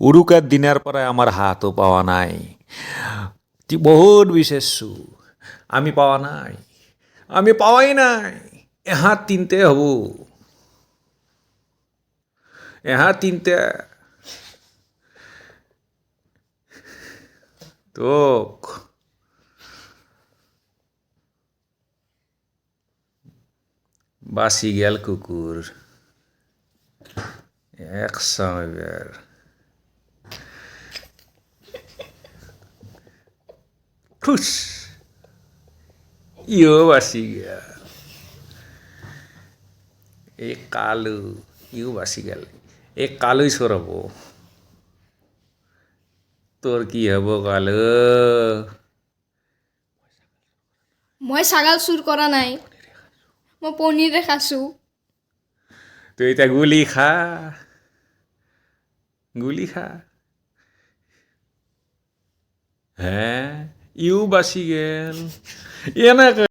উৰুকাৰ দিনাৰ পৰাই আমাৰ হাঁহটো পোৱা নাই বহুত বিচাৰিছোঁ আমি পাৱা নাই আমি পাৱাই নাই এহাত তিনটে হ'ব এহাত তিনটে তোক বাচি গেল কুকুৰ এক এবাৰ খুশ ইও বাচি গেল এই কালু ইও বাচি গেল এই কালুই চোৰ হ'ব তোৰ কি হ'ব কালু মই ছাগাল চুৰ কৰা নাই মই পনীৰে খাইছোঁ তুই এতিয়া গুলি খা হে ইও বাচি গেল এনেকে